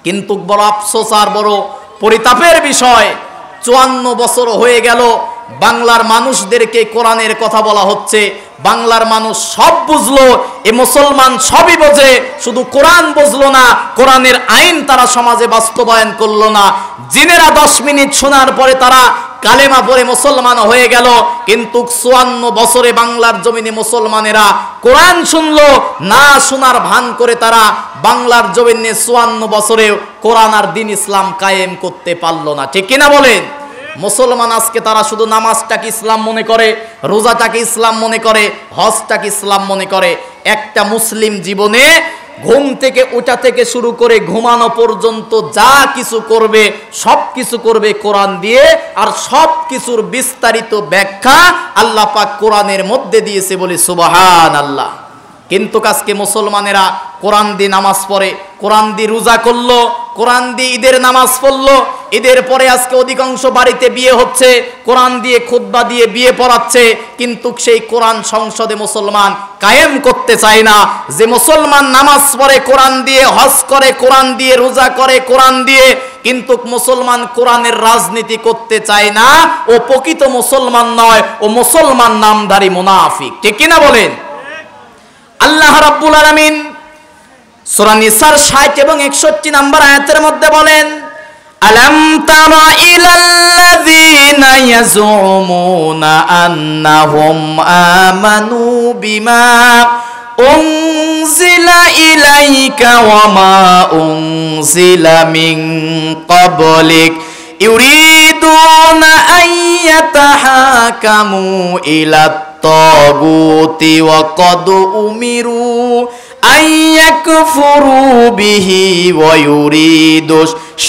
কিন্তু বড় আফসোস আর বড় পরিতাপের বিষয়, 54 বছর হয়ে গেল বাংলার মানুষদেরকে কোরআনের কথা বলা হচ্ছে। বাংলার মানুষ সব বুঝলো, এ মুসলমান সবই বোঝে, শুধু কোরআন বুঝলো না, কোরআনের আইন তারা সমাজে বাস্তবায়ন করলো না। জিনেরা 10 মিনিট শোনার পরে তারা কালেমা পড়ে মুসলমান হয়ে গেল, কিন্তু 54 বছরে বাংলার জমিনে মুসলমানেরা কোরআন শুনলো না, শোনার ভান করে তারা বাংলার জমিনে 54 বছরে কোরআন আর দ্বীন ইসলাম কায়েম করতে পারলো না। ঠিক কিনা বলেন? মুসলমান আজকে তারা শুধু নামাজটাকে ইসলাম মনে করে, রোজাটাকে ইসলাম মনে করে, হজটাকে ইসলাম মনে করে। একটা মুসলিম জীবনে ঘুম থেকে ওঠা থেকে শুরু করে ঘুমানো পর্যন্ত যা কিছু করবে সব কিছু করবে কোরআন দিয়ে, আর সব কিছুর বিস্তারিত ব্যাখ্যা আল্লাহ পাক কোরআনের মধ্যে দিয়েছে বলে সুবহানাল্লাহ। কিন্তু আজকে মুসলমানেরা কোরআন দিয়ে নামাজ পড়ে, কোরআন দিয়ে রোজা করলো, কোরআন দিয়ে ঈদের নামাজ পড়লো, ঈদের পরে আজকে অধিকাংশ বাড়িতে বিয়ে হচ্ছে, কোরআন দিয়ে খুতবা দিয়ে বিয়ে পড়াচ্ছে, কিন্তু সেই কোরআন সংসদে মুসলমান কায়েম করতে চায় না। যে মুসলমান নামাজ পড়ে কোরআন দিয়ে, হজ করে কোরআন দিয়ে, রোজা করে কোরআন দিয়ে, কিন্তু মুসলমান কোরআনের রাজনীতি করতে চায় না, ও প্রকৃত মুসলমান নয়, ও মুসলমান নামধারী মুনাফিক। ঠিক কিনা বলেন? আল্লাহ রাব্বুল আলামিন সূরা নিসার 60 এবং 61 নম্বর আয়াতের মধ্যে বলেন, আলাম তারা ইলাল্লাযীনা ইয়াজুমুনা আন্নাহুম আমানু বিমা উনজিলা ইলাইকা ওয়া মা উনজিলা মিন ক্বাবলিক ইউরিদুনা আইয়াতাহাকামু ইলাত তাগুতি ওয়া ক্বাদ উমিরু আইয়াকফুরু বিহি ওয়া ইউরিদু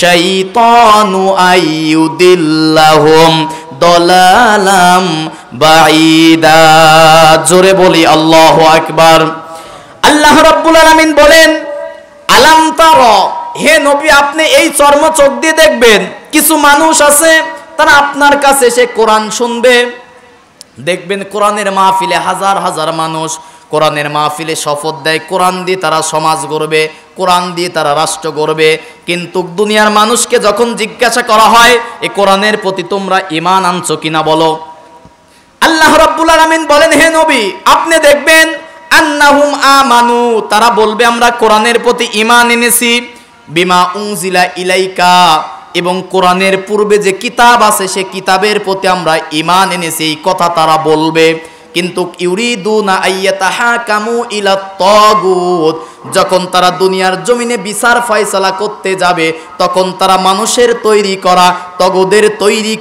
শাইতানু আইয়ুদিল্লাহুম দালালাম বাঈদা। জোরে বলি আল্লাহু আকবার। আল্লাহ রাব্বুল আলামিন বলেন, আলাম তারা, হে নবী আপনি এই চর্ম চোখ দিয়ে দেখবেন, কিছু মানুষ আছে তারা আপনার কাছে এসে কোরআন শুনবে, দেখবেন কোরআনের মাহফিলে হাজার হাজার মানুষ কোরআনের মাহফিলে শপথ দেয় কোরআন দিয়ে তারা সমাজ গড়বে, কোরআন দিয়ে তারা রাষ্ট্র গড়বে, কিন্তু দুনিয়ার মানুষকে যখন জিজ্ঞাসা করা হয় এই কোরআনের প্রতি তোমরা ঈমান আনছো কিনা বলো, আল্লাহ রাব্বুল আলামিন বলেন, হে নবী আপনি দেখবেন আন্নাহুম আমানু, তারা বলবে আমরা কোরআনের প্রতি ঈমান এনেছি, বিমা উনজিলা ইলাইকা, এবং কোরআনের পূর্বে যে কিতাব আছে সে কিতাবের প্রতি আমরা ঈমান এনেছি, এই কথা তারা বলবে। কিন্তু ইউরিদুনা আইয়াতাহাকামু ইলাত তাগুত, যখন তারা দুনিয়ার জমিনে বিচার ফয়সালা করতে যাবে তখন তারা মানুষের তৈরি করা তগুদের তৈরি